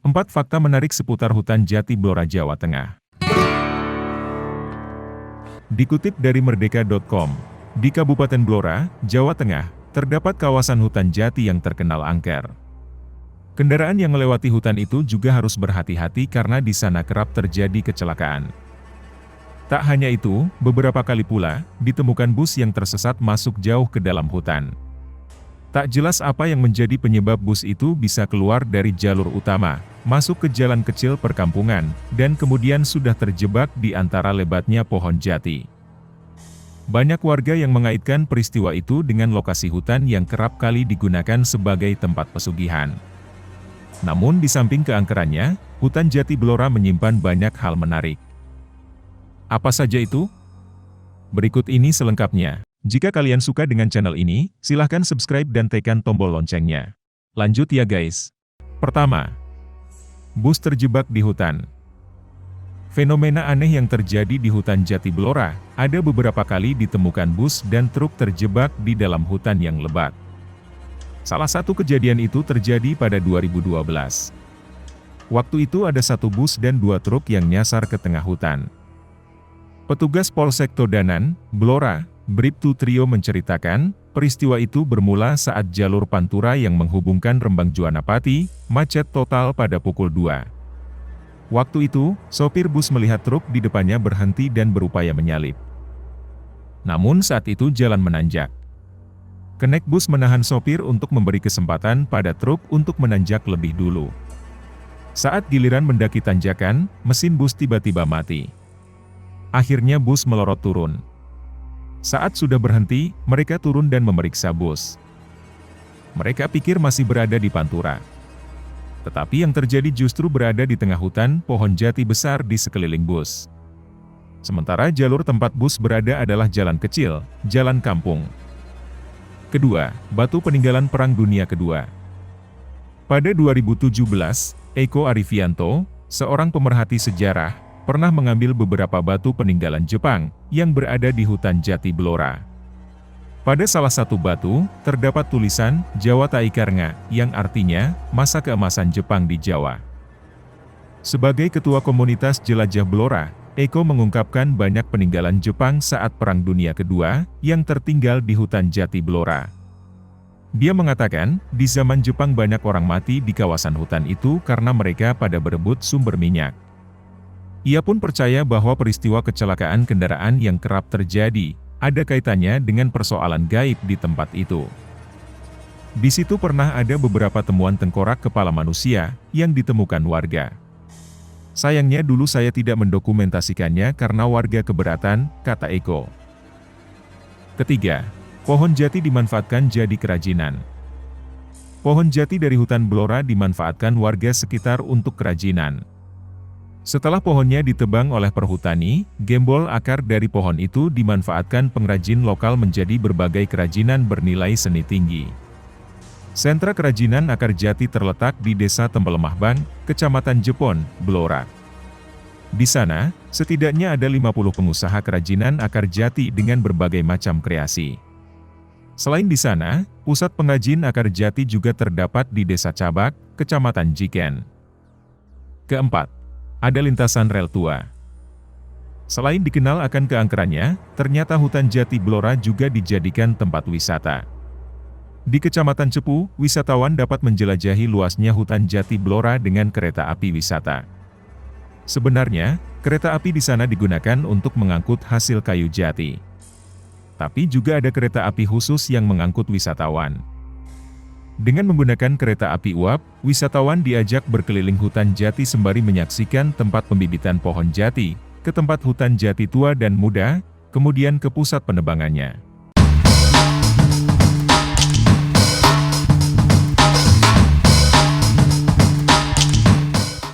4 fakta menarik seputar hutan jati Blora, Jawa Tengah. Dikutip dari merdeka.com, di Kabupaten Blora, Jawa Tengah, terdapat kawasan hutan jati yang terkenal angker. Kendaraan yang melewati hutan itu juga harus berhati-hati karena di sana kerap terjadi kecelakaan. Tak hanya itu, beberapa kali pula, ditemukan bus yang tersesat masuk jauh ke dalam hutan. Tak jelas apa yang menjadi penyebab bus itu bisa keluar dari jalur utama, masuk ke jalan kecil perkampungan, dan kemudian sudah terjebak di antara lebatnya pohon jati. Banyak warga yang mengaitkan peristiwa itu dengan lokasi hutan yang kerap kali digunakan sebagai tempat pesugihan. Namun di samping keangkerannya, hutan jati Blora menyimpan banyak hal menarik. Apa saja itu? Berikut ini selengkapnya. Jika kalian suka dengan channel ini, silahkan subscribe dan tekan tombol loncengnya. Lanjut ya guys. Pertama, bus terjebak di hutan. Fenomena aneh yang terjadi di hutan jati Blora, ada beberapa kali ditemukan bus dan truk terjebak di dalam hutan yang lebat. Salah satu kejadian itu terjadi pada 2012. Waktu itu ada satu bus dan 2 truk yang nyasar ke tengah hutan. Petugas Polsek Todanan, Blora, Bribtu Trio menceritakan, peristiwa itu bermula saat jalur Pantura yang menghubungkan Rembang Juanapati, macet total pada pukul 2. Waktu itu, sopir bus melihat truk di depannya berhenti dan berupaya menyalip. Namun saat itu jalan menanjak. Kenek bus menahan sopir untuk memberi kesempatan pada truk untuk menanjak lebih dulu. Saat giliran mendaki tanjakan, mesin bus tiba-tiba mati. Akhirnya bus melorot turun. Saat sudah berhenti, mereka turun dan memeriksa bus. Mereka pikir masih berada di Pantura. Tetapi yang terjadi justru berada di tengah hutan, pohon jati besar di sekeliling bus. Sementara jalur tempat bus berada adalah jalan kecil, jalan kampung. Kedua, batu peninggalan Perang Dunia Kedua. Pada 2017, Eko Arifianto, seorang pemerhati sejarah, pernah mengambil beberapa batu peninggalan Jepang yang berada di hutan jati Blora. Pada salah satu batu, terdapat tulisan Jawa Taikarnga, yang artinya masa keemasan Jepang di Jawa. Sebagai ketua komunitas jelajah Blora, Eko mengungkapkan banyak peninggalan Jepang saat Perang Dunia Kedua yang tertinggal di hutan jati Blora. Dia mengatakan, di zaman Jepang banyak orang mati di kawasan hutan itu karena mereka pada berebut sumber minyak. Ia pun percaya bahwa peristiwa kecelakaan kendaraan yang kerap terjadi, ada kaitannya dengan persoalan gaib di tempat itu. Di situ pernah ada beberapa temuan tengkorak kepala manusia, yang ditemukan warga. Sayangnya dulu saya tidak mendokumentasikannya karena warga keberatan, kata Eko. Ketiga, pohon jati dimanfaatkan jadi kerajinan. Pohon jati dari hutan Blora dimanfaatkan warga sekitar untuk kerajinan. Setelah pohonnya ditebang oleh perhutani, gembol akar dari pohon itu dimanfaatkan pengrajin lokal menjadi berbagai kerajinan bernilai seni tinggi. Sentra kerajinan akar jati terletak di Desa Tempelemahbang, Kecamatan Jepon, Blora. Di sana, setidaknya ada 50 pengusaha kerajinan akar jati dengan berbagai macam kreasi. Selain di sana, pusat pengrajin akar jati juga terdapat di Desa Cabak, Kecamatan Jiken. Keempat, ada lintasan rel tua. Selain dikenal akan keangkerannya, ternyata hutan jati Blora juga dijadikan tempat wisata. Di Kecamatan Cepu, wisatawan dapat menjelajahi luasnya hutan jati Blora dengan kereta api wisata. Sebenarnya, kereta api di sana digunakan untuk mengangkut hasil kayu jati. Tapi juga ada kereta api khusus yang mengangkut wisatawan. Dengan menggunakan kereta api uap, wisatawan diajak berkeliling hutan jati sembari menyaksikan tempat pembibitan pohon jati, ke tempat hutan jati tua dan muda, kemudian ke pusat penebangannya.